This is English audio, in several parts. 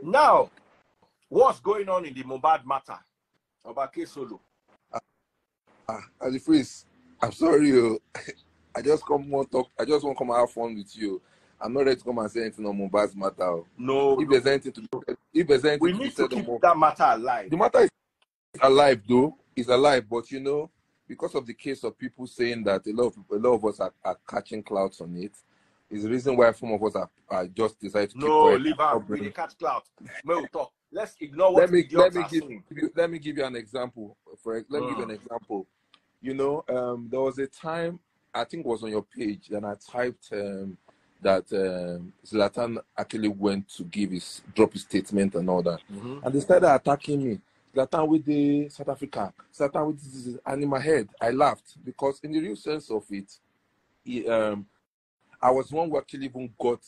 Now, what's going on in the MohBad matter about KSolo? As the freeze, I'm sorry, you. I just want to come and have fun with you. I'm not ready to come and say anything on MohBad's matter. No, if there's anything we to be need to said keep on that matter alive. the matter is alive, though. It's alive, but because of the case of people saying that a lot of us are catching clouds on it, is the reason why some of us are just decided to keep quiet. Leave out. We catch cloud. We'll talk. Let's ignore what let me idiots are saying. let me give you an example. Let me give you an example. There was a time, I think it was on your page, and I typed that Zlatan actually went to drop his statement and all that, and they started attacking me. Zlatan with the South Africa, Zlatan with this, and in my head I laughed, because in the real sense of it, I was one who actually even got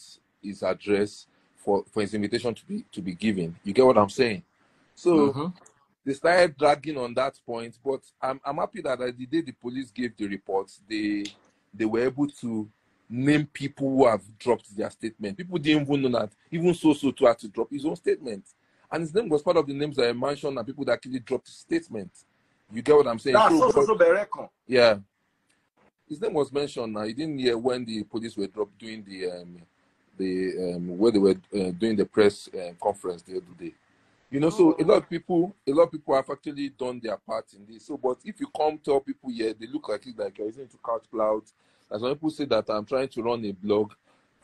his address for his invitation to be given. You get what I'm saying? So they started dragging on that point, but I'm happy that the day the police gave the reports, they were able to name people who have dropped their statement. People didn't even know that even So too had to drop his own statement, and his name was part of the names that I mentioned and people that actually dropped his statement. You get what I'm saying? That's so Bereko. Yeah, his name was mentioned. Now, you didn't hear when the police were doing where they were doing the press conference the other day. So a lot of people have actually done their part in this. So, but if you come tell people here, they look like it's like you're using it to couch clouds. As some people say that I'm trying to run a blog,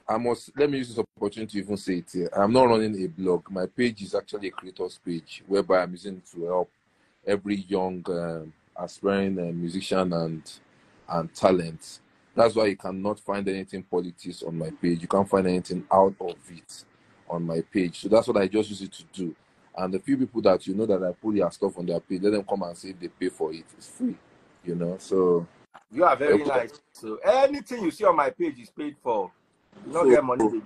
let me use this opportunity to even say it here. I'm not running a blog. My page is actually a creator's page, whereby I'm using it to help every young aspiring musician and talent. That's why you cannot find anything politics on my page. You can't find anything out of it on my page. So that's what I just use it to do. And the few people that that I put their stuff on their page, let them come and say they pay for it. It's free, So you are very nice. So anything you see on my page is paid for. You don't get money.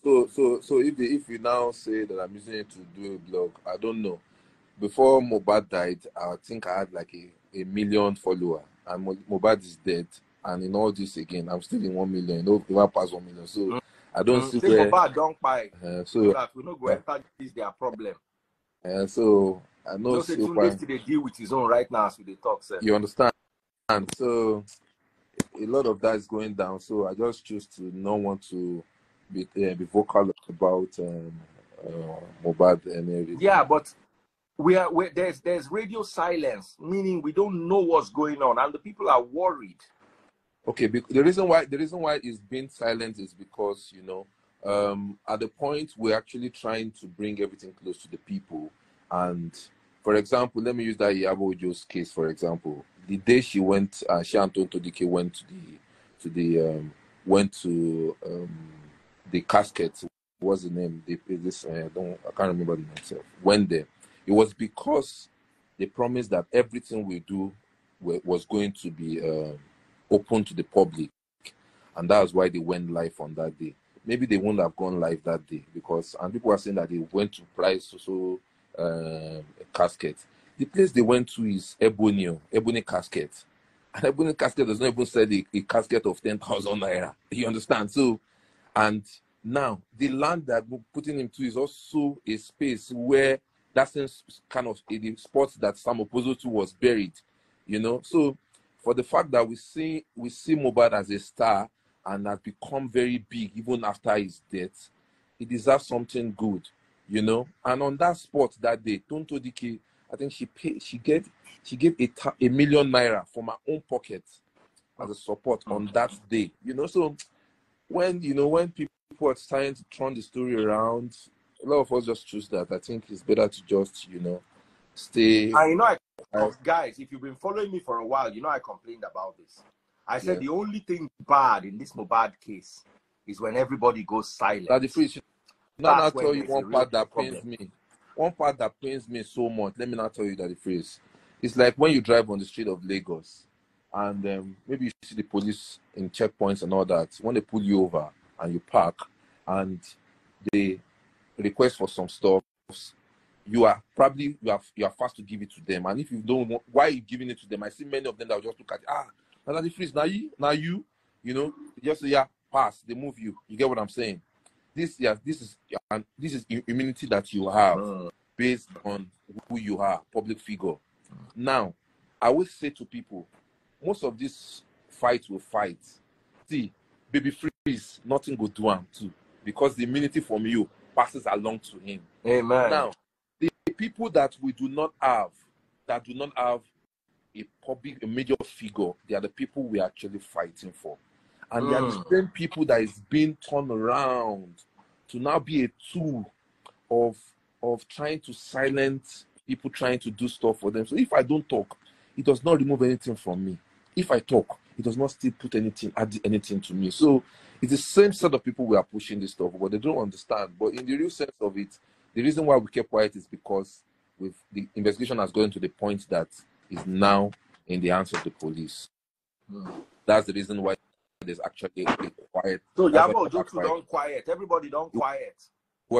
So if you now say that I'm using it to do a blog, I don't know. Before MohBad died, I think I had like a million followers, and MohBad is dead. And in all this again, I'm still in 1 million. Never past 1 million. So I don't see where MohBad don't buy. So that we not go enter this their problem. So I know. No, say they deal with his own right now as we talk, sir. You understand? And so a lot of that is going down. So I just choose to not want to be vocal about MohBad and everything. Yeah, but there's radio silence, meaning we don't know what's going on, and the people are worried. Okay, the reason why it's been silent is because at the point we're actually trying to bring everything close to the people. And for example, let me use that Iyabo Ojo's case for example. The day she went, she and Tonto Dike went to the casket. What's the name? I can't remember the name itself. Went there. It was because they promised that everything we do was going to be open to the public, and that's why they went live on that day. Maybe they wouldn't have gone live that day and people are saying that they went to price a casket. The place they went to is Ebony Casket, and Ebony Casket does not even sell a casket of 10,000 naira. You understand? So, and now the land that we're putting him to is also a space where that's kind of the spot that Sam Opozotu was buried. So for the fact that we see MohBad as a star and has become very big even after his death, he deserves something good, And on that spot that day, Tonto Dike, I think she gave a million naira from her own pocket as a support on that day, So when people are trying to turn the story around, a lot of us just choose that. I think it's better to just stay. Guys, if you've been following me for a while, I complained about this. I said the only thing bad in this MohBad case is when everybody goes silent. Now, I'll tell you one part that pains me. One part that pains me so much. Let me not tell you that the phrase. It's like when you drive on the street of Lagos, and maybe you see the police in checkpoints and all that. When they pull you over and you park, and they request for some stuff, you are fast to give it to them. And if you don't want, why are you giving it to them? I see many of them that will just look at now the freeze, now you, just say, yeah, pass, they move you. You get what I'm saying? this is immunity that you have Mm. based on who you are, public figure. Now, I will say to people, most of this fight will fight. See, baby freeze, nothing go do him too, because the immunity from you passes along to him. Amen. Now, the people that we do not have, that do not have a major figure, they are the people we are actually fighting for. And they are the same people that is being turned around to now be a tool of trying to silence people trying to do stuff for them. So if I don't talk, it does not remove anything from me. If I talk, it does not still add anything to me. So it's the same set of people we are pushing this stuff, but they don't understand. But in the real sense of it, the reason why we kept quiet is because the investigation has gotten to the point that is now in the hands of the police. That's the reason why there's actually a quiet. So Yabo Jotu don't quiet. Everybody don't quiet.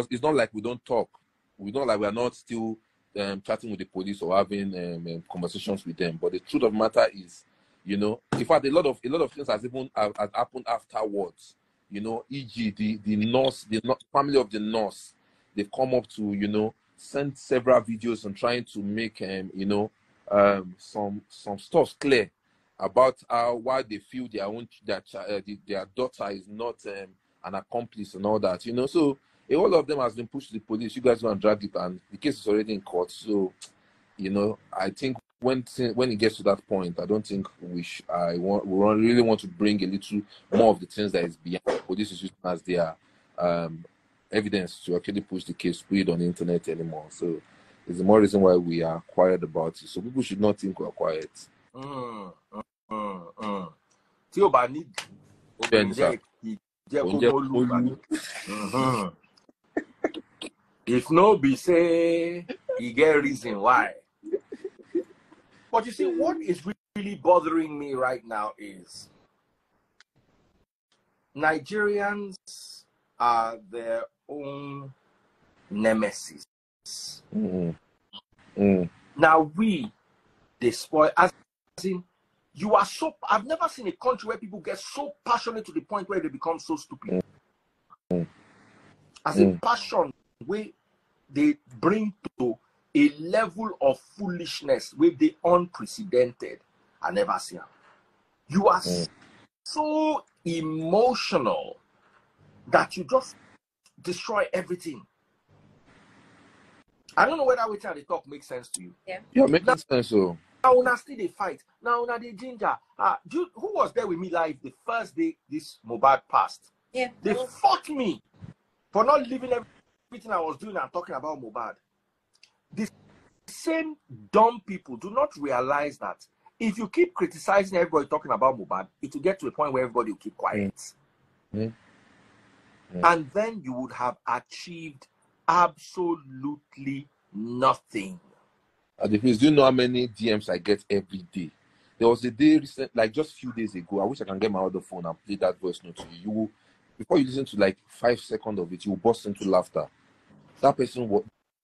It's not like we don't talk. We don't like we are not still chatting with the police or having conversations with them. But the truth of the matter is, in fact, a lot of things has happened afterwards. E.g. the nurse, the family of the nurse, they've come up to send several videos and trying to make some stuff clear about why they feel their daughter is not an accomplice and all that. So all of them has been pushed to the police. You guys go and drag it, and the case is already in court. So I think when it gets to that point, I don't think we really want to bring a little more of the things that is behind the police is using as their evidence to actually push the case, put it on the internet anymore. So there's more reason why we are quiet about it. So people should not think we're quiet. Tí o bá ní if no be say you get reason why. But you see, what is really bothering me right now is Nigerians are their own nemesis. Now they spoil, as in, you are so, I've never seen a country where people get so passionate to the point where they become so stupid. As a passion where they bring to a level of foolishness where they unprecedented. I never seen. You are so emotional that you just destroy everything. I don't know whether we try to talk makes sense to you. Yeah, makes sense. So now when I still they fight. Now when they ginger. Who was there with me live the first day this MohBad passed? Yeah. They fought me for not leaving everything I was doing and talking about MohBad. The same dumb people do not realize that if you keep criticizing everybody talking about MohBad, it will get to a point where everybody will keep quiet. And then you would have achieved absolutely nothing. Do you know how many DMs I get every day? There was a day recent, like just a few days ago. I wish I can get my other phone and play that voice note to you. You will, before you listen to like 5 seconds of it, you will burst into laughter. That person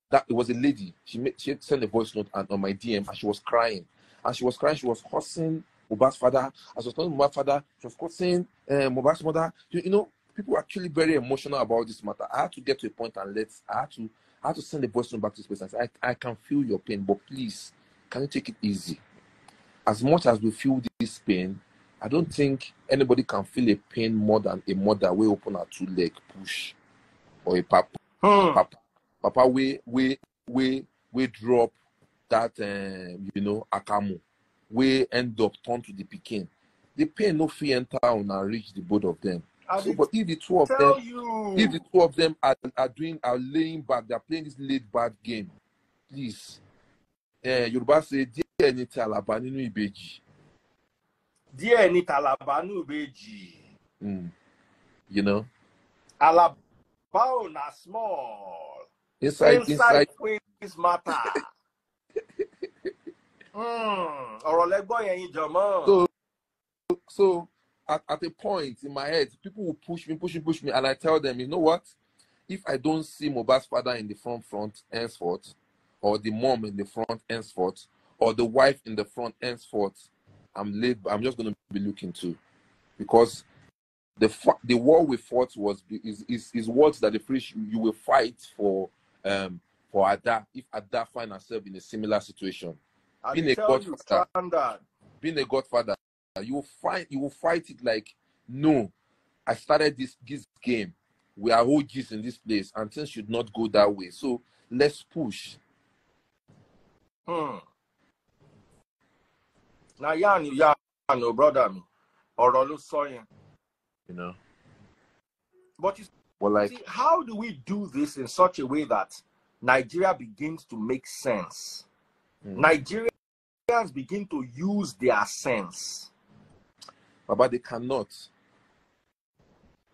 it was a lady. She had sent a voice note on my DM and she was crying. And she was crying. She was cursing MohBad's father. As she was calling MohBad's father, she was cursing MohBad's mother. People are actually very emotional about this matter. I had to get to a point and I had to send a voice note back to this person. I said, I can feel your pain, but please, can you take it easy? As much as we feel this pain, I don't think anybody can feel a pain more than a mother will open her 2-leg push, or a papa. Papa we drop that akamu, we end up turn to the pikin. The pain no fit enter on and reach the both of them. So, but if the two of them are laying back, they're playing this laid back game, please. Yoruba say, "Díẹ̀ ni tàlàbà nínú ìbejì." Díẹ̀ ni tàlàbà nínú ìbejì. Alaba na small. Inside quiz matter. Ọ̀rọ̀ lẹ́gbọ́n yẹn yín jọmọ́. So at a point in my head, people will push me, and I tell them, you know what? If I don't see MohBad's father in the front henceforth, or the mom in the front henceforth, or the wife in the front henceforth, I'm just going to be looking too, because the war we fought is words that the British you will fight for Ada if Ada find herself in a similar situation. Being a godfather, you will fight it like, no, I started this game. We are OGs in this place, and things should not go that way. So let's push. Now, no brother, me or you know. But see, how do we do this in such a way that Nigeria begins to make sense? Nigerians begin to use their sense. But they cannot.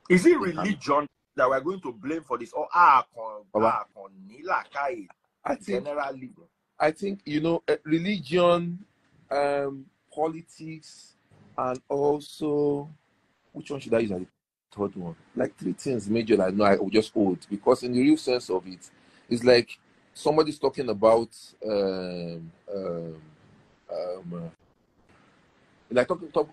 Is it religion that we're going to blame for this? Or I think, you know, religion, politics, and also, which one should I use as the third one? Like 3 things major that I know I will just hold, because in the real sense of it, it's like somebody's talking about like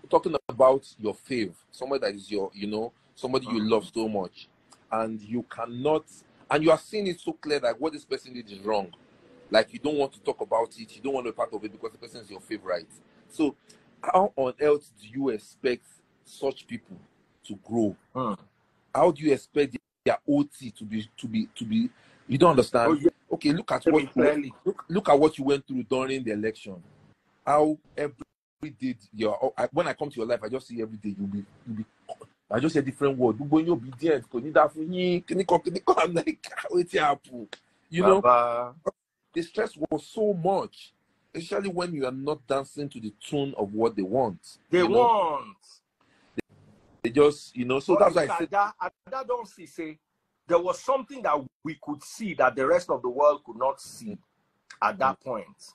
talking about your fave, somebody that is your, you know, somebody you love so much, and you cannot, and you are seeing it so clear that what this person did is wrong. Like, you don't want to talk about it, you don't want to be part of it because the person is your favorite. So how on earth do you expect such people to grow? How do you expect their OT to be you don't understand? Okay, look at what look at what you went through during the election. How every day when I come to your life, I just see every day you'll be I just say a different word. When you're obedient, I'm like, you know, the stress was so much, especially when you are not dancing to the tune of what they want. They just, you know, so that's why I said that don't say there was something that we could see that the rest of the world could not see at that point.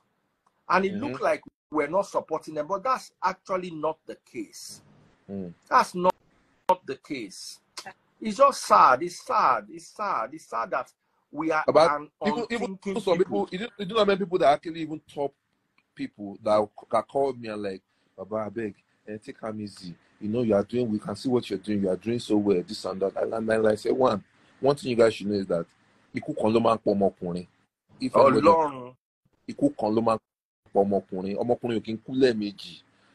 And it looked like we're not supporting them, but that's actually not the case. That's not the case. It's just sad. It's sad that we are even some people. You do not many people that actually even top people that called me and like, Baba, I beg, and take them easy. You know, you are doing. We can see what you're doing. You are doing so well. This and that. And I say one thing you guys should know is that if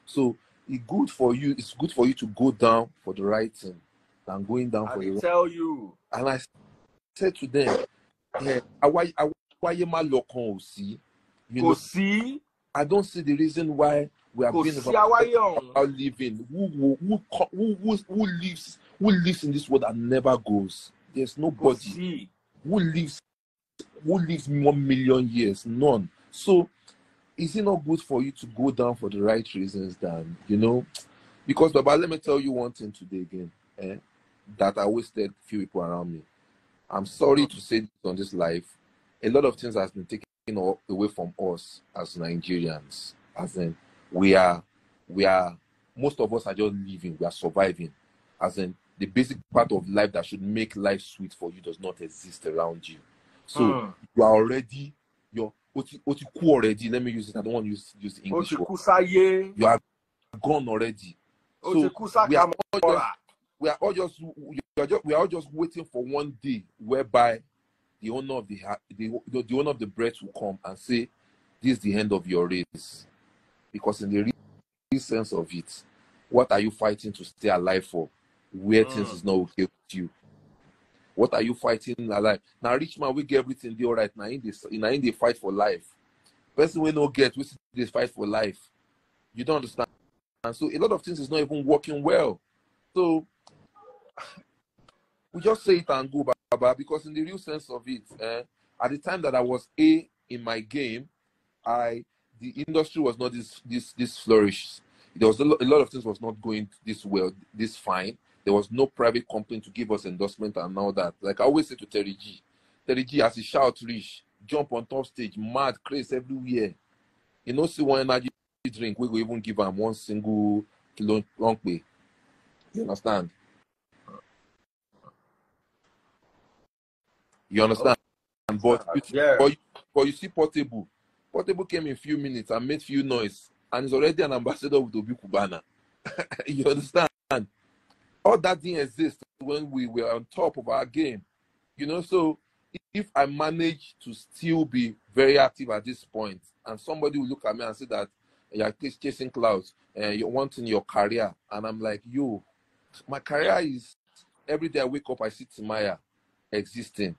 so it's good for you. It's good for you to go down for the right thing than going down for the wrong. Tell you. And I said to them, why you know, I don't see the reason why we are being about living. Who lives in this world and never goes? There's nobody who lives 1 million years. None. So is it not good for you to go down for the right reasons than, you know? Because, Baba, let me tell you one thing today again, that I wasted few people around me. I'm sorry to say this on this life. A lot of things has been taken away from us as Nigerians. As in, we are, most of us are just living, we are surviving. As in, the basic part of life that should make life sweet for you does not exist around you. So you are already, you're already, let me use it, I don't want to use the English word. You are gone already. So we are all just waiting for one day whereby the owner of the owner of the breath will come and say, this is the end of your race. Because in the real sense of it, what are you fighting to stay alive for? Where things is not okay with you. What are you fighting alive? Now, rich man, we get everything there right now. In the fight for life. Person we no get, we still fight for life. You don't understand. And so a lot of things is not even working well. So we just say it and go, Baba, because in the real sense of it, at the time that I was in my game, the industry was not this flourished. There was a lot of things was not going this well, this fine. There was no private company to give us endorsement and all that. Like I always say to Terry G, as he shout reach, jump on top stage, mad, craze everywhere. You know, see one energy drink, we will even give him 1 single kilo long pay. You understand? You understand? But you see Portable. Portable came in few minutes and made few noise. And he's already an ambassador with Obi Kubana. You understand? all that didn't exist when we were on top of our game. You know, so if I manage to still be very active at this point, and somebody will look at me and say that you're chasing clouds and you're wanting your career, and I'm like, yo, my career is every day I wake up, I see Timaya existing.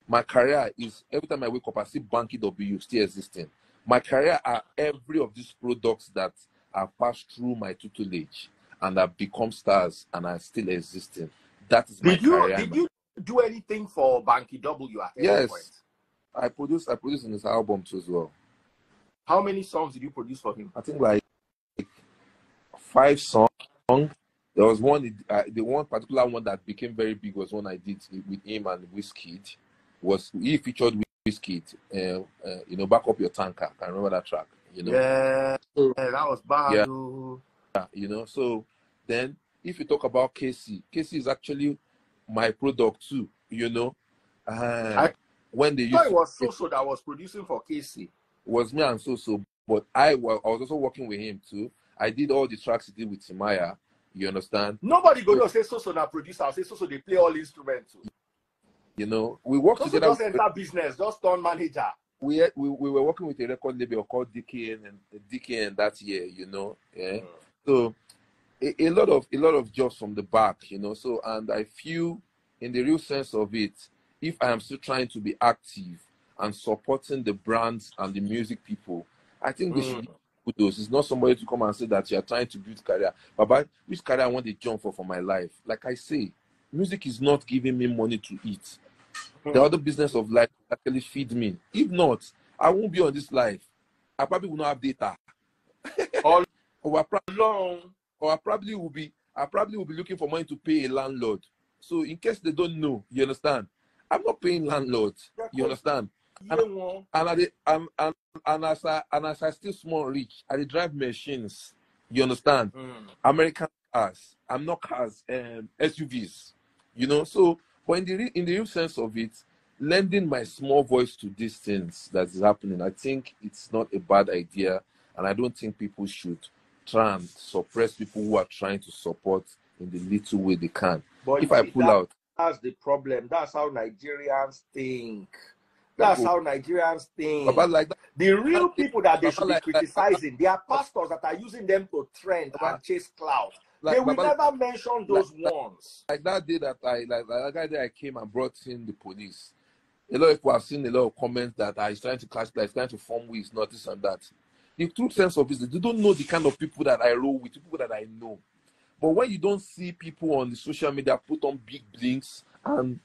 My career is every time I wake up, I see Banky W still existing. My career are every of these products that have passed through my tutelage and have become stars and are still existing. That is my career. Did you do anything for Banky W at any point? Yes. I produced in his album too as well. How many songs did you produce for him? I think like 5 songs. There was one, the one particular one that became very big was one I did with him and Wizkid. He featured Wizkid, you know, Back Up Your Tanker. I can remember that track, you know. Yeah, that was bad. Yeah, you know. So then, if you talk about KC is actually my product too, you know. When they used it was KSolo that was producing for KC. It was me and So, but I was also working with him too. I did all the tracks he did with Timaya. You understand? Nobody gonna say So na producer. I'll say So they play all instruments too. You know, we worked together. Just enter business, just turn manager. We were working with a record label called DKN that year. You know, yeah. So a lot of jobs from the back. You know, so and I feel in the real sense of it, if I am still trying to be active and supporting the brands and the music people, I think they should be kudos. It's not somebody to come and say that you are trying to build career. But which career I want to jump for my life? Like I say, music is not giving me money to eat. The other business of life actually feed me. If not, I won't be on this life. I probably will not have data. or I probably will be looking for money to pay a landlord. So in case they don't know, you understand? I'm not paying landlords. You understand? And as I still small rich, I drive machines. You understand? American cars. I'm not cars, SUVs. You know, so but in the real sense of it, lending my small voice to these things that is happening, I think it's not a bad idea, and I don't think people should try and suppress people who are trying to support in the little way they can. But if I pull out, that's the problem. That's how Nigerians think. That's how Nigerians think. Like that, the real people that they should be criticizing, they are pastors that are using them to trend and chase clout. They will never mention those ones. Like that day that that guy that I came and brought in the police. A lot of people have seen a lot of comments that he's trying to clash, he's trying to form with, not this and that. The true sense of it is they don't know the kind of people that I roll with, people that I know. But when you don't see people on the social media put on big blinks and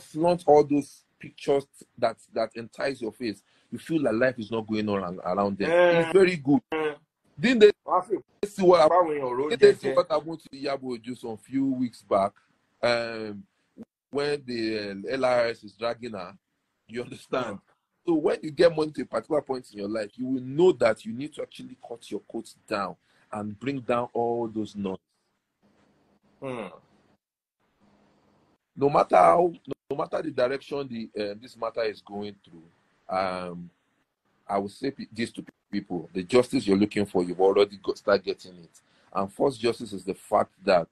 flaunt all those pictures that entice your face, you feel like life is not going on around them. It's very good. Didn't they see what happened to Yabo just a few weeks back? When the LRS is dragging her, you understand? So when you get money to a particular point in your life, you will know that you need to actually cut your coats down and bring down all those knots. No matter the direction this matter is going through, I will say this to people: the justice you're looking for, you've already start getting it. And first justice is the fact that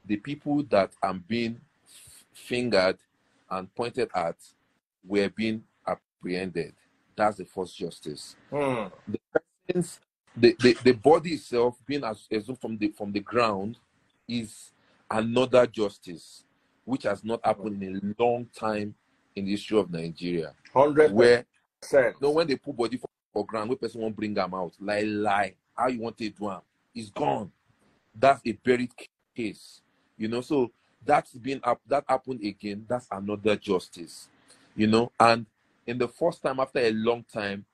the people that are being fingered and pointed at were being apprehended. That's the first justice. The body itself being assumed from the ground is another justice, which has not happened in a long time in the history of Nigeria. 100%. Where when they put body for ground, where person won't bring them out, lie, how you want it to do, it's gone. That's a buried case, you know. So that happened again. That's another justice, you know. And in the first time after a long time,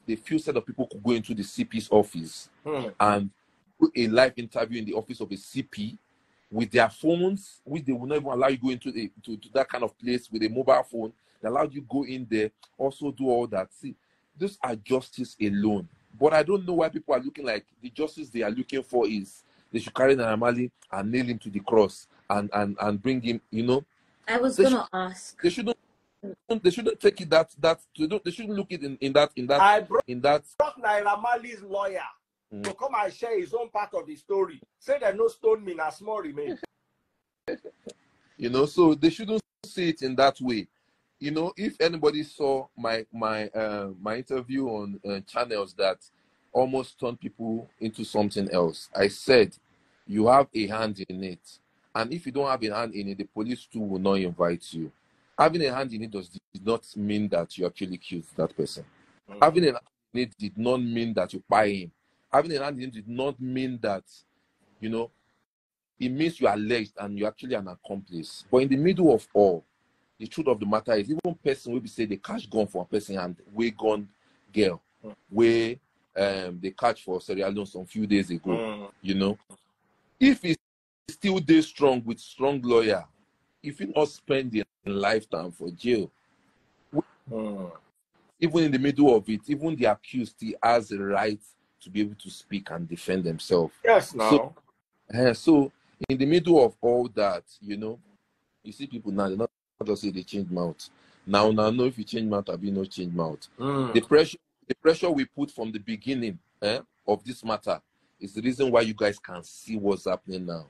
the few set of people could go into the CP's office and do a live interview in the office of a CP with their phones, which they will not even allow you go into to that kind of place with a mobile phone. They allowed you go in there, also do all that. See, these are justice alone. But I don't know why people are looking like the justice they are looking for is they should carry Naira Marley and nail him to the cross and bring him, you know. I was gonna ask. They shouldn't take it they shouldn't look it in that. I brought Naira Marley's lawyer to come and share his own part of the story. Say that no stone me na small remain. You know, so they shouldn't see it in that way. You know, if anybody saw my interview on channels that almost turned people into something else, I said you have a hand in it, and if you don't have a hand in it, the police too will not invite you. Having a hand in it does not mean that you actually killed that person. Having a hand in it did not mean that you buy him. Having a hand in it did not mean that, you know, it means you are alleged and you're actually an accomplice. But in the middle of all, the truth of the matter is, even person will be say they catch gun for a person and we gun girl, where they catch for Sierra Leone some few days ago. You know, if it's still day strong with strong lawyer, if you not spend a lifetime for jail, even in the middle of it, even the accused, he has the right to be able to speak and defend themselves. Yes, now. So in the middle of all that, you know, you see people now, they're not just say they change mouth. Now, no, if you change mouth, I'll be no change mouth. The pressure we put from the beginning of this matter is the reason why you guys can see what's happening now.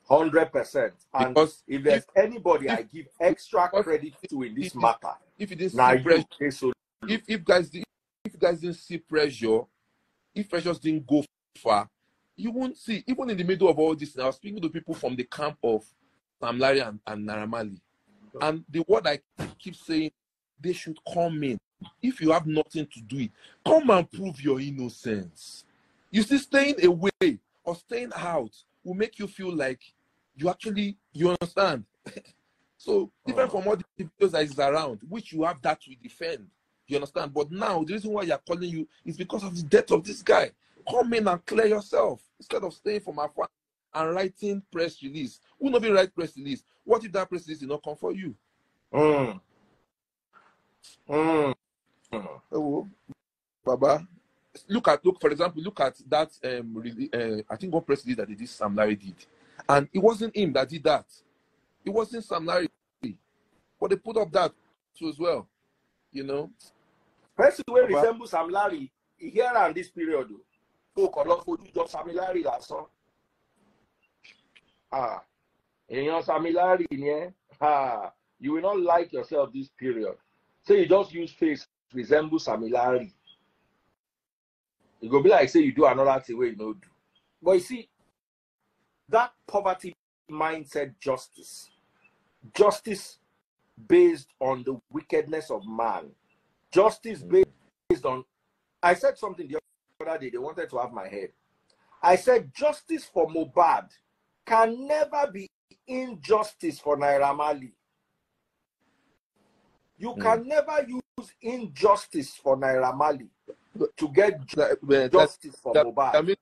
100%. And Because if there's anybody I give extra credit to in this matter, if you didn't now see pressure, KSolo. if you guys didn't see pressure, if pressures didn't go far, you won't see. Even in the middle of all this, I was speaking to people from the camp of Sam Larry and Naira Marley, and the word I keep saying, they should come in. If you have nothing to do it, come and prove your innocence. You see, staying away or staying out will make you feel like you understand. So different from all the videos that is around, which you have that to defend. You understand? But now the reason why you're calling you is because of the death of this guy. Come in and clear yourself instead of staying from afar and writing press release. Who not be write press release? What if that press release did not come for you? Oh, Baba, look for example, look at that I think one press release that did Sam Larry did, and it wasn't him that did that. It wasn't Sam Larry, but they put up that too as well. You know, person will resemble Sam Larry here and this period. Folk a lot for you just Sam Larry last song. Sam Larry, you will not like yourself this period. So you just use face resemble Sam Larry. It go be like say you do another thing where you know do. But you see, that poverty mindset justice based on the wickedness of man, justice based on, I said something the other day, they wanted to have my head. I said justice for MohBad can never be injustice for Naira Marley. You can never use injustice for Naira Marley to get justice for MohBad.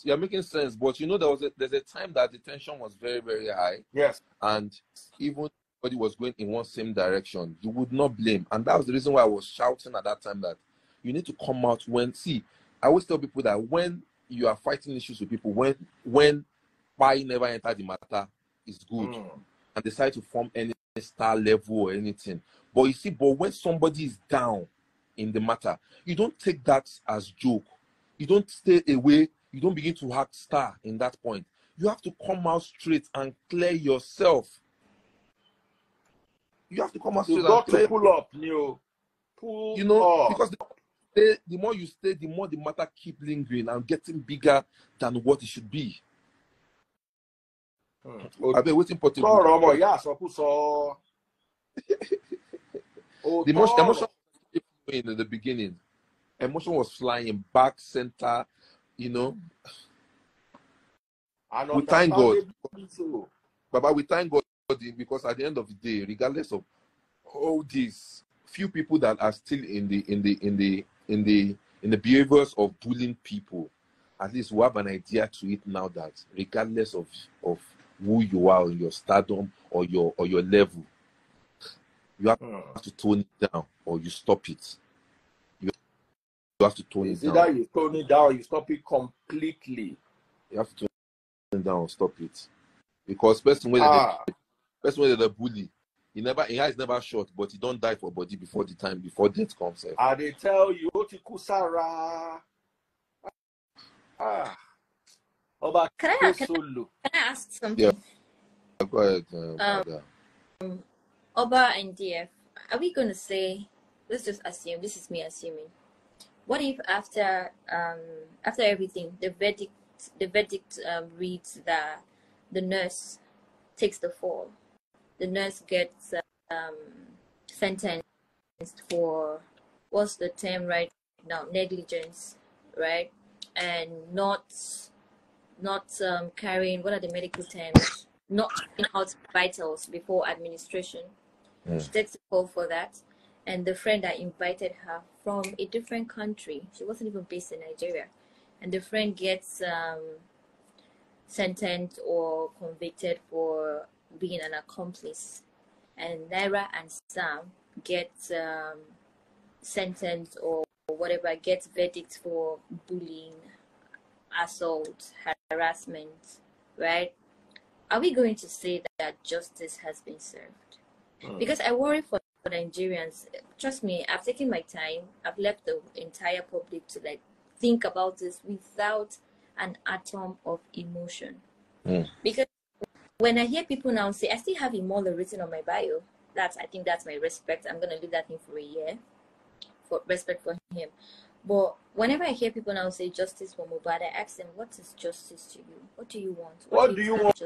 You're making sense, but you know there's a time that the tension was very, very high. Yes. And even everybody was going in one same direction. You would not blame. And that was the reason why I was shouting at that time that you need to come out I always tell people that when you are fighting issues with people, when why never enter the matter is good and decide to form any star level or anything. But you see, when somebody is down in the matter, you don't take that as joke. You don't stay away. You don't begin to act star in that point. You have to come out straight and clear yourself. You have to come out straight and clear. You got to pull up, Neo. Pull up. Because the more you stay, the more the matter keep lingering and getting bigger than what it should be. I've been waiting for the emotion in the beginning. Emotion was flying back, center, you know. We thank God. Baba, we thank God because at the end of the day, regardless of all these few people that are still in the behaviors of bullying people, at least we have an idea to it now that regardless of who you are, your stardom or your level, you have to tone it down or you stop it. You have to tone it down. Either you tone it down or you stop it completely. You have to tone it down or stop it. Because person when the bully, his eyes never short, but he don't die for body before death comes. They tell you, Otikusara. Ah, Oba Can I KSolo. ask Yeah, something? go ahead, Um, Ada. Oba and DF, are we going to say, let's just assume, this is me assuming, what if after everything, the verdict reads that the nurse takes the fall, the nurse gets um, sentenced for, what's the term right now, negligence, right, and not carrying, what are the medical terms, not carrying out vitals before administration. She takes a call for that, and the friend that invited her from a different country, she wasn't even based in Nigeria, and the friend gets sentenced or convicted for being an accomplice, and Naira and Sam get sentenced or whatever, gets verdicts for bullying, assault, harassment, right? Are we going to say that justice has been served? Because I worry for Nigerians. Trust me, I've taken my time. I've left the entire public to like think about this without an atom of emotion. Because when I hear people now say, I still have Imola written on my bio, I think that's my respect. I'm gonna leave that in for a year, for respect for him. But whenever I hear people now say justice for MohBad, I ask them, what is justice to you? What do you want? What do you want?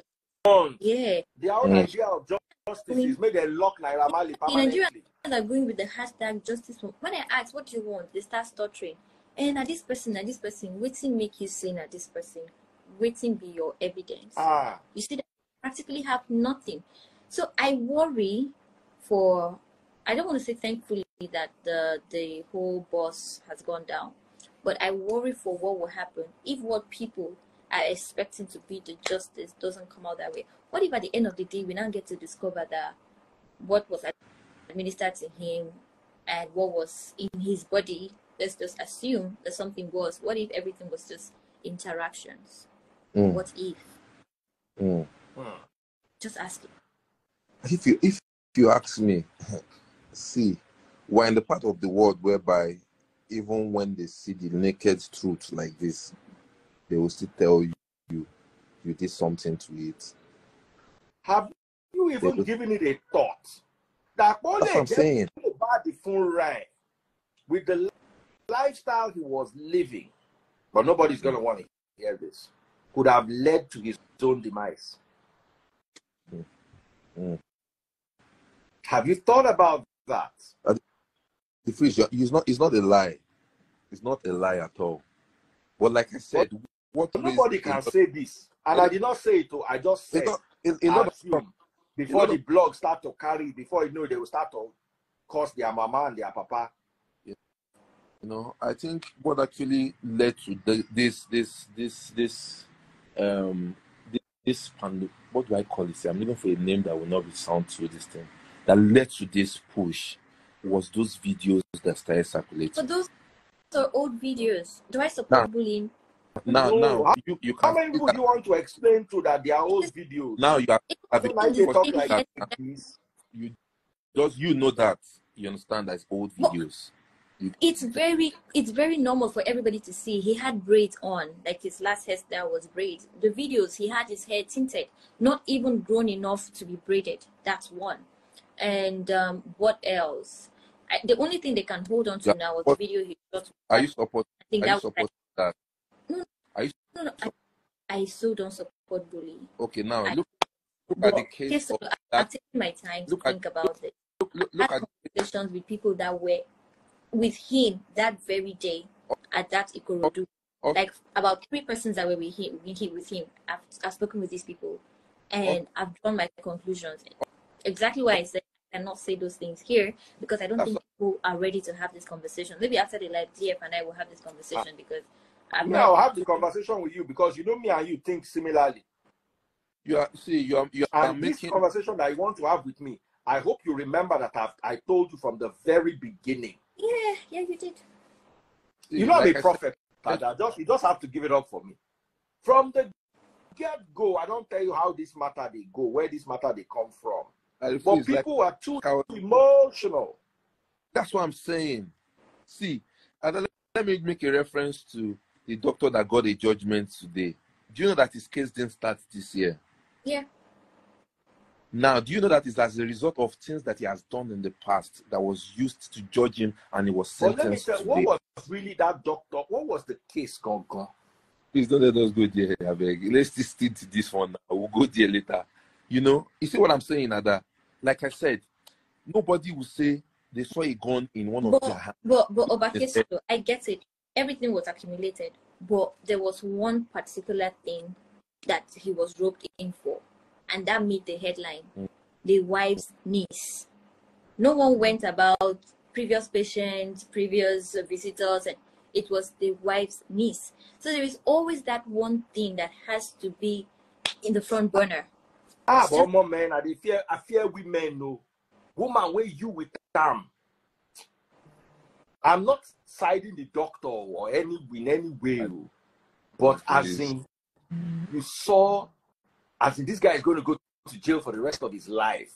Yeah. Their own idea of justice is make them lock Naira Marley permanently. Nigerians are going with the hashtag justice. When I ask, what do you want? They start stuttering. And this person, waiting make you say that this person, waiting be your evidence. You see, that practically have nothing. So I worry for, I don't want to say thankfully that the whole boss has gone down, but I worry for what will happen if what people are expecting to be the justice doesn't come out that way. What if at the end of the day we now get to discover that what was administered to him and what was in his body, let's just assume that something was. What if everything was just interactions? What if? Just asking. If you ask me, see, we're in the part of the world whereby even when they see the naked truth like this, they will still tell you did something to it. Have you even given it a thought? That's what I'm saying. About the phone right with the lifestyle he was living, but nobody's gonna want to hear this, could have led to his own demise. Have you thought about that? The freeze, it's not a lie. It's not a lie at all. But like I said, nobody can say this, and I did not say it. I just said before the blog start to carry, before you know they will start to curse their mama and their papa. You know, I think what actually led to this what do I call it? I'm looking for a name that will not be sound to this thing. That led to this push was those videos that started circulating. But those are old videos. Do I support bullying? Now, you can. How many people you want to explain to that they are old videos? Now you are. You know that. You understand that it's old videos. It's very normal for everybody to see. He had braids on, like his last hairstyle was braids. The videos, he had his hair tinted, not even grown enough to be braided. That's one. And what else? The only thing they can hold on to now was the video he shot. Are you supporting that? No. I so don't support bullying. Okay, now look at the case. I'm taking my time to think about it. Look at conversations with people that were with him that very day at that Ikorodu. Like about 3 persons that were with him. I've spoken with these people, and I've drawn my conclusions. Exactly why I said I cannot say those things here, because I don't think people are ready to have this conversation. Maybe after the live, DF and I will have this conversation, because I'll have the conversation with you, because you know me and you think similarly. You are this conversation that you want to have with me, I hope you remember that I told you from the very beginning. Yeah, you did. You're not a prophet. You just have to give it up for me. From the get-go, I don't tell you how this matter they go, where this matter they come from. But people are too emotional. That's what I'm saying. See, let me make a reference to the doctor that got a judgment today, do you know that his case didn't start this year? Yeah. Now, do you know that it's as a result of things that he has done in the past that was used to judge him, and he was But let me sentenced tell you, today? what was really that doctor? What was the case, Gone? Please don't let us go there, I beg. Let's just stick to this one now. We'll go there later. You know, you see what I'm saying, Ada? Like I said, nobody will say they saw a gun in one of their hands. But over KSolo, I get it. Everything was accumulated, but there was one particular thing that he was roped in for, and that made the headline: the wife's niece. No one went about previous patients, previous visitors, and it was the wife's niece. So there is always that one thing that has to be in the front burner. But more men, I fear women. No, woman, where you with them? I'm not siding the doctor or in any way, but as in you saw, as in this guy is going to go to jail for the rest of his life.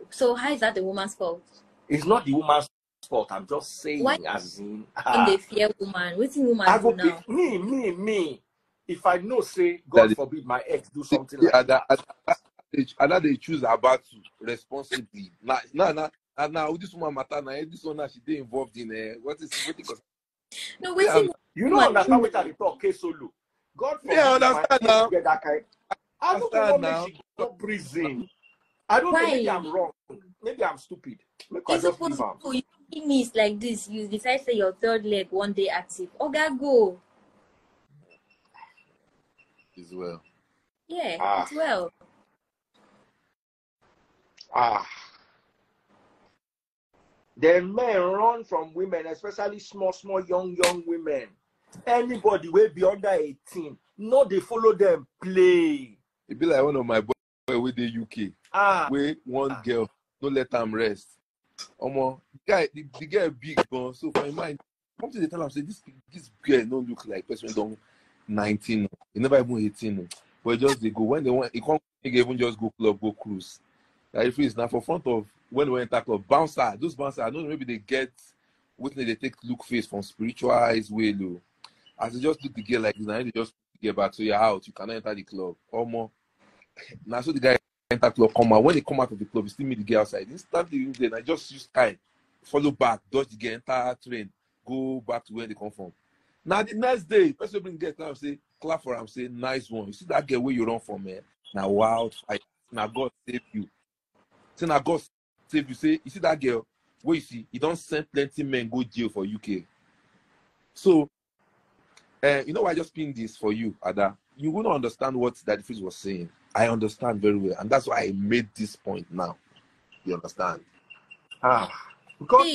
So how is that the woman's fault? It's not the woman's fault. I'm just saying, Why as in they fear woman? What's woman I do go now? me. If I know, say God forbid my ex do something like that. And they choose her battle responsibly. Now this woman matter now. This one now she dey involved in what is because No, wait. You know understand what I talk KSolo. God forbid I understand now. get that kind. I don't want to make she go to prison. I don't know, maybe I'm wrong. Maybe I'm stupid. Maybe I just leave am. You miss like this. You decide say your third leg one day active. Oga go. As well. Yeah, it's well. Then men run from women, especially small, young women. Anybody will be under 18. No, they follow them play. It be like one of my boy with the UK. Where one girl, don't let them rest. The guy big gun. So for mind, come to the tell him say this girl don't look like person don't 19. He never even 18. But just they go when they want. He can't even just go club, go cruise. Like if it's now for front of when we enter club, bouncer, those bouncer, I don't know, maybe they get witness they take look face from spiritual eyes way low. As they just look the girl like this, now they just get back, so you're out, you cannot enter the club. Or more. Now so the guy enter club, come out. When they come out of the club, you still meet the girl outside. Instantly then I just use time, follow back, dodge the girl, enter train, go back to where they come from. Now the next day, person bring girl and say, clap for him, say, nice one. You see that girl where you run from, man? Now wild fight. Now God save you. Say now God save you. Say, you see that girl, where you see, he don't send plenty men go jail for UK. So, you know why I just pinned this for you, Ada? You wouldn't understand what that Fizz was saying. I understand very well. And that's why I made this point now. You understand? God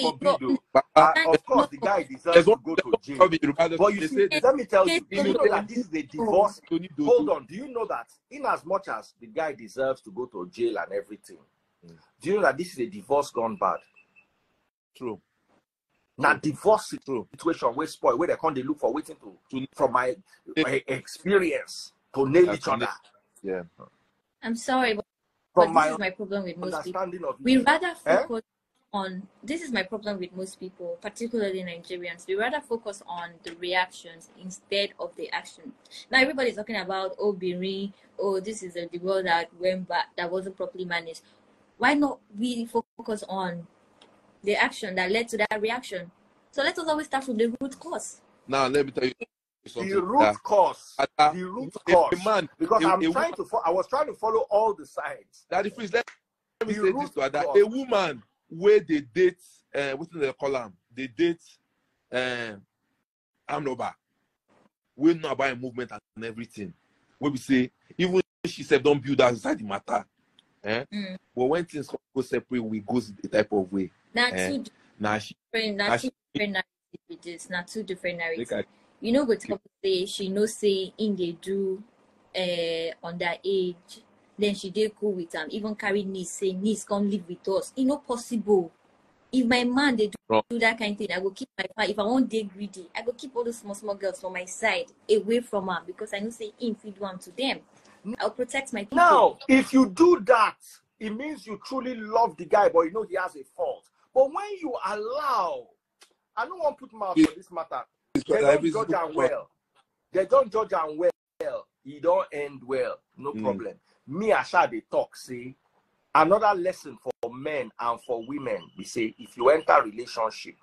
forbid, of course, the guy deserves to go to jail. But you see, let me tell you, do you know that this is a divorce? Hold on, do you know that in as much as the guy deserves to go to jail and everything, do you know that this is a divorce gone bad? True. Now, divorce situation where spoil, where they can't they look for waiting to from my experience to nail each other. Yeah. I'm sorry, but this is my problem with most people. We rather focus on, this is my problem with most people, particularly Nigerians. We rather focus on the reactions instead of the action. Now everybody's talking about, oh, Biri, oh, this is a divorce that went back, that wasn't properly managed. Why not really focus on the action that led to that reaction? So let us always start from the root cause. Now let me tell you something. The root cause. The root cause. Man, because I was trying to follow all the sides. Daddy Freeze, let me say this to Ada. A woman where they date, what's in the column? They date Amnoba. We know about movement and everything. Where we say, even if she said don't build outside the matter. But when things go separate, we go the type of way. Not two different narratives. You know, but say she no say in they do underage, then she did go with them. Even carry niece, say niece come live with us. It's not possible. If my man they do that kind of thing, I will keep my father. If I want they greedy, I will keep all those small girls from my side away from her, because I know say if you do them to them, I'll protect my people. Now, if you do that, it means you truly love the guy, but you know he has a fault. But when you allow, I don't want to put mouth on this matter. They don't every judge am woman. well. They don't judge am well. E don't end well. No problem. Me Asha dey talk say another lesson for men and for women. We say if you enter relationship,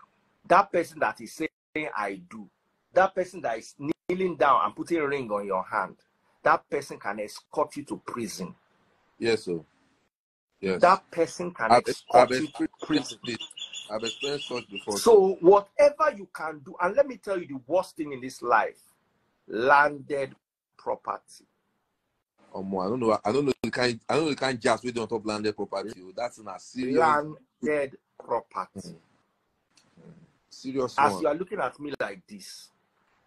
that person that is saying I do, that person that is kneeling down and putting a ring on your hand, that person can escort you to prison. Yes, sir. Yes. That person can I've escort you to experienced prison. it. I've experienced such before. So whatever you can do, and let me tell you the worst thing in this life, landed property. I don't know. I don't know. You can't just wait on top landed property. That's a serious Landed property. Serious As one. you are looking at me like this,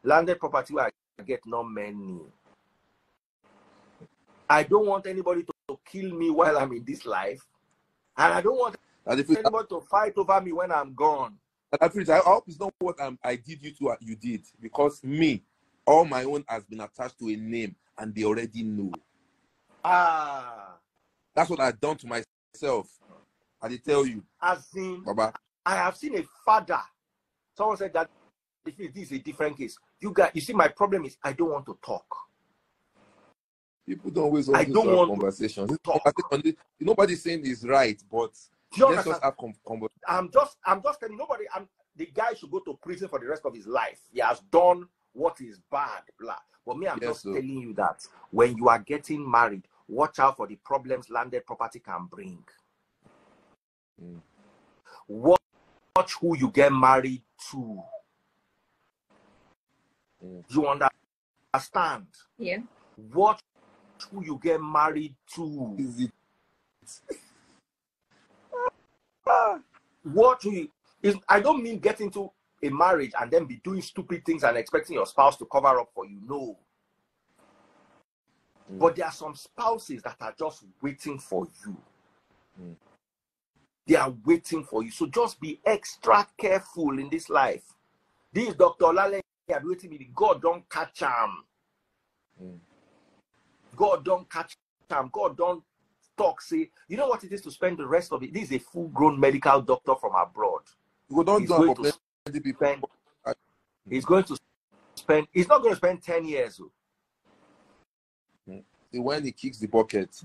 landed property where I get not many. I don't want anybody to kill me while I'm in this life, and I don't want anybody to fight over me when I'm gone. I hope it's not what I did you did, because me, all my own has been attached to a name, and they already know. That's what I've done to myself. I did tell you. As in, Baba. I have seen a father. Someone said that this is a different case. You see, my problem is I don't want to talk. People don't always want to have conversations. Nobody's saying is right, but let's just have conversations. I'm just telling nobody. The guy should go to prison for the rest of his life. He has done what is bad, blah. But me, I'm just telling you that when you are getting married, watch out for the problems landed property can bring. Watch who you get married to. You understand? Yeah. Watch who you get married to. Is it? What I don't mean get into a marriage and then be doing stupid things and expecting your spouse to cover up for you. No. But there are some spouses that are just waiting for you. They are waiting for you. So just be extra careful in this life. This Dr. Lale, waiting me. God don't catch him. God don't catch him. God don't talk. Say, you know what it is to spend the rest of it. This is a full-grown medical doctor from abroad. He's not going to spend. He's not going to spend 10 years. When he kicks the bucket.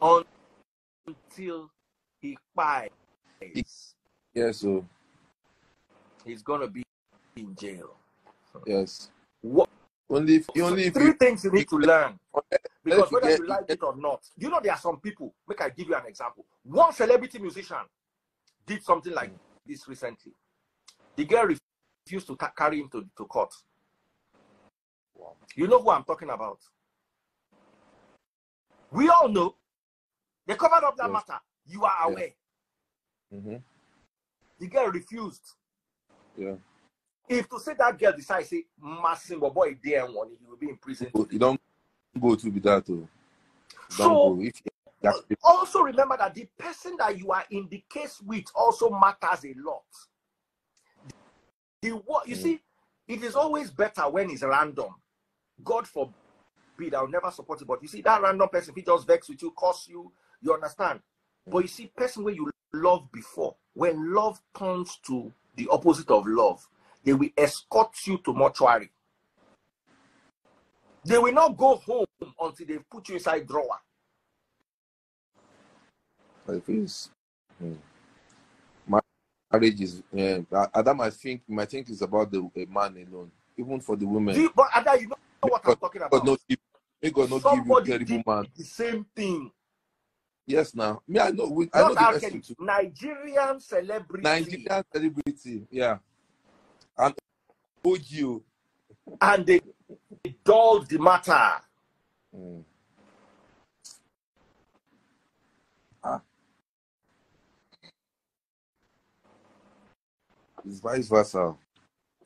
Until he buys. Yes, so he's gonna be in jail. Yes. Three things you need to learn. Because whether you like it or not, you know there are some people. Make I give you an example. One celebrity musician did something like this recently. The girl refused to carry him to court. Wow. You know who I'm talking about? We all know. They covered up that matter. You are aware. The girl refused. Yeah. If to say that girl decides, say, Massimbo boy, there one, he will be in prison. You don't go to be that too. So also remember that the person that you are in the case with also matters a lot. You see, it is always better when it's random. God forbid, I'll never support it. But you see, that random person, if he just vex with you, curse you, you understand. But you see, person where you love before, when love turns to the opposite of love, they will escort you to mortuary. They will not go home until they put you inside drawer. Marriage is Adam, I think might think it's about a man alone, even for the women. But Adam, you know what I'm talking about. May God not give you a terrible man. The same thing. Yes, now me, I know. I know the person too. Nigerian celebrity. Yeah. And OGO. And they dulled the matter. It's vice versa.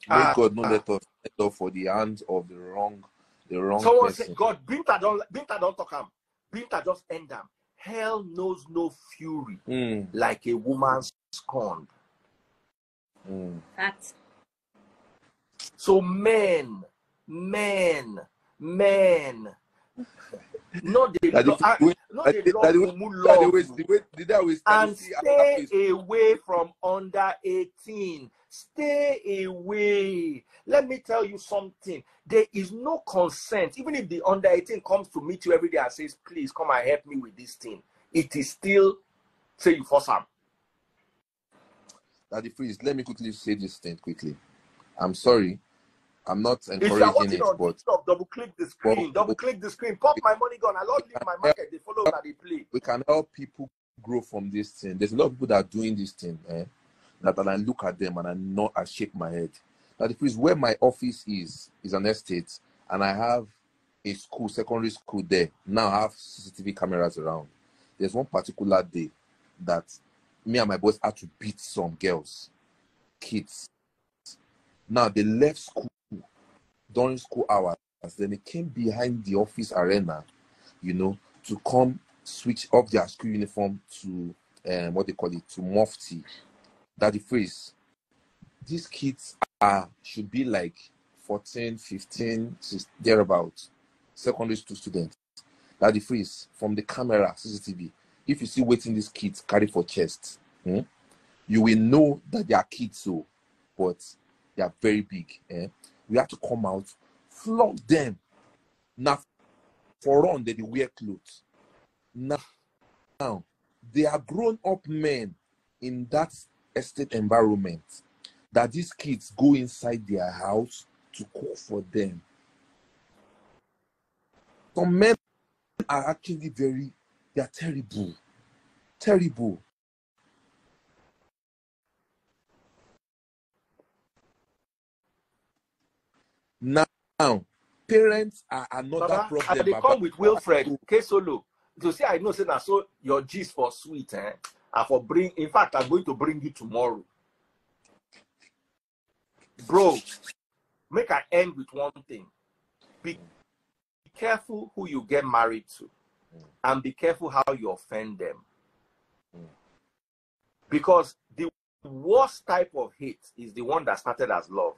May God not let us end up for the hands of the wrong Someone person. said, God, Binta don't talk him. Binta just end them. Hell knows no fury like a woman scorned. Fact. So men, No, they That love. the way, No, that they the, love that the way, mumu that the love way, you. the way, the always And see stay away from under 18. Stay away. Let me tell you something. There is no consent. Even if the under 18 comes to meet you every day and says, please come and help me with this thing, it is still, say you force him. That the freeze. Let me quickly say this thing quickly. I'm sorry. I'm not If you are encouraging watching it, on but TikTok, double click the screen. Double click the screen. Pop my money gun. I love leave my market. They follow that they play. we can help people grow from this thing. There's a lot of people that are doing this thing, that I look at them and I shake my head. Now the freeze, where my office is an estate, and I have a school, secondary school there. Now I have CCTV cameras around. There's one particular day that me and my boys had to beat some girls, kids. Now they left school during school hours. Then they came behind the office arena, to come switch off their school uniform to what they call it, to mufti. That the phrase. These kids should be like 14, 15, thereabouts, secondary school students. That the phrase from the camera, CCTV. If you see waiting these kids carry for chest, you will know that they are kids, but they are very big. We have to come out, flog them. Now, for run, they wear clothes. Now, they are grown-up men in that estate environment that these kids go inside their house to cook for them. Some men are actually they are terrible. Terrible. Now, parents are another Baba, problem. they come with Wilfred, KSolo. To say I know, say that so your gist for sweet, and for bring. In fact, I'm going to bring you tomorrow, bro. Make I end with one thing. Be careful who you get married to, and be careful how you offend them. Because the worst type of hate is the one that started as love.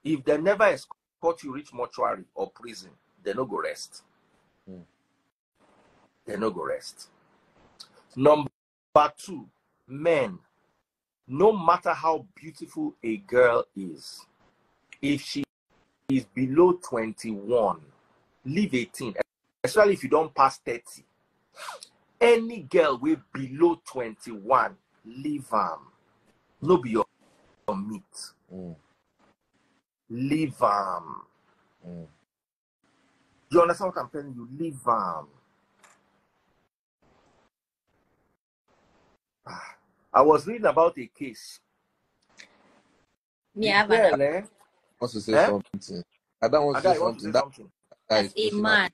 If they never escort you reach mortuary or prison, they no go rest. They no go rest. Number 2, men. No matter how beautiful a girl is, if she is below 21, leave 18, especially if you don't pass 30. Any girl with below 21, leave them. No be your meat. Leave them. You understand what I'm telling you? Leave them. I was reading about a case. Yeah, girl, wants to say something. I don't want to say something. As a man,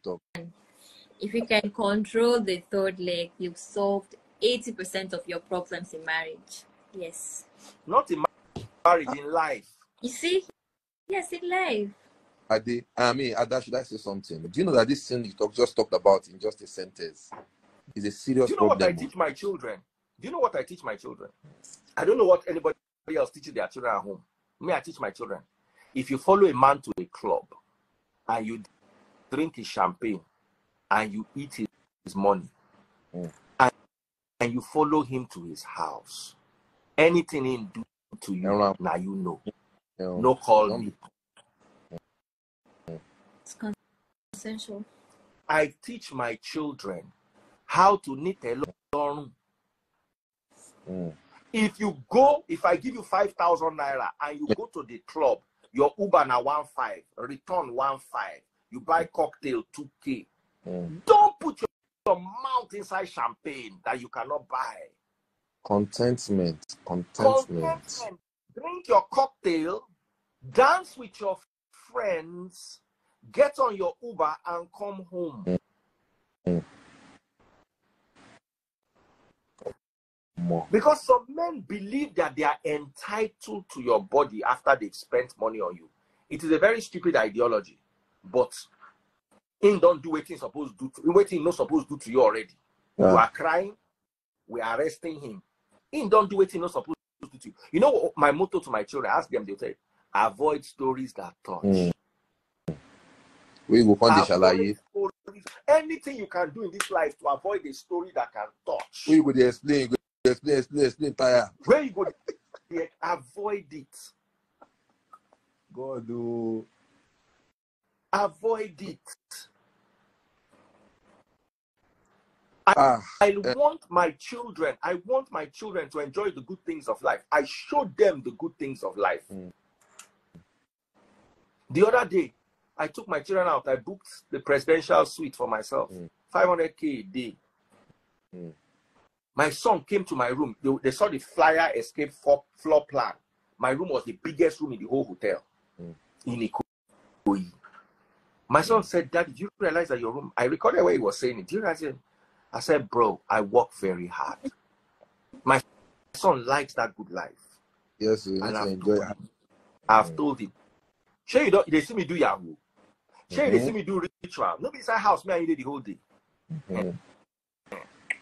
if you can control the third leg, you've solved 80% of your problems in marriage. Yes. Not in marriage, in life. You see? Yes, in life. Ada, should I say something? Do you know that this thing you just talked about in just a sentence is a serious problem? Do you know what I teach my children? Do you know what I teach my children? I don't know what anybody else teaches their children at home. Me, I teach my children. If you follow a man to a club and you drink his champagne and you eat his money and you follow him to his house, anything he do to you, now you know. No call me. It's consensual. I teach my children how to knit a long. If I give you 5,000 naira and you go to the club, your Uber na 1,500, return 1,500, you buy cocktail 2K. Don't put your mouth inside champagne that you cannot buy. Contentment. Drink your cocktail, dance with your friends, get on your Uber and come home. Because some men believe that they are entitled to your body after they've spent money on you. It is a very stupid ideology. But in don't do what he's supposed to do. What he's not supposed to do to you already. You are crying. We are arresting him. In don't do what he's not supposed to do to you. You know what my motto to my children? Ask them. They'll say, Avoid stories that touch. We go find the Avoid shalaye. stories. Anything you can do in this life to avoid a story that can touch. We go dey explain, tire. Where you go, avoid it. God, oh. Avoid it. Ah, I want my children to enjoy the good things of life. I show them the good things of life. The other day, I took my children out. I booked the presidential suite for myself. 500K a day. My son came to my room. They saw the flyer escape floor plan. My room was the biggest room in the whole hotel in Ikoyi. My son said, Daddy, do you realize that your room? I recorded where he was saying it. Do you realize it? I said, bro, I work very hard. My son likes that good life. Yes, we need to enjoy it. I've told him. Sure, they see me do Yahoo. Sure, they see me do ritual. Nobody inside house, me, I did the whole day.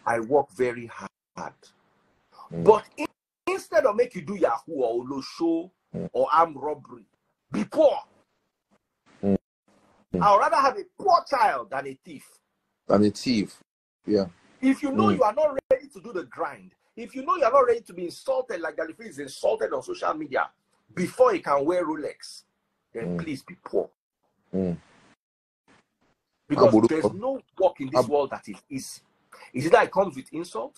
I work very hard. But instead of make you do Yahoo or Olosho or armed robbery, be poor. I'd rather have a poor child than a thief. Yeah. If you know you are not ready to do the grind, if you know you are not ready to be insulted like Galifrey is insulted on social media before he can wear Rolex, then please be poor. Because there's no work in this world that is easy. Is it that it comes with insult,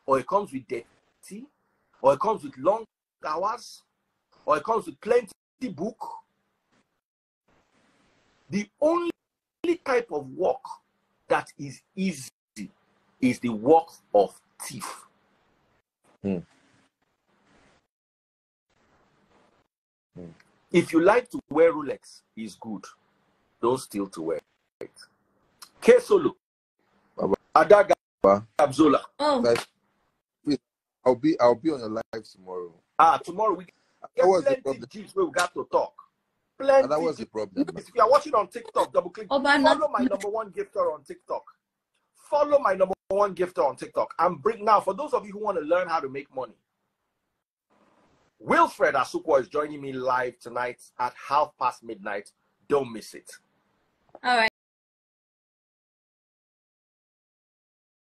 or it comes with dirty, or it comes with long hours, or it comes with plenty book? The only type of work that is easy is the work of thief. If you like to wear Rolex, it's good. Don't steal to wear it. KSolo. Adaga Abzola. Please, I'll be on your live tomorrow. Tomorrow we get plenty G's where we got to talk. Plenty. And that was the problem. If you are watching on TikTok, double click. Follow my number one gifter on TikTok. Follow my number one gifter on TikTok. And bring now, for those of you who want to learn how to make money, Wilfred Asukwa is joining me live tonight at midnight. Don't miss it. All right.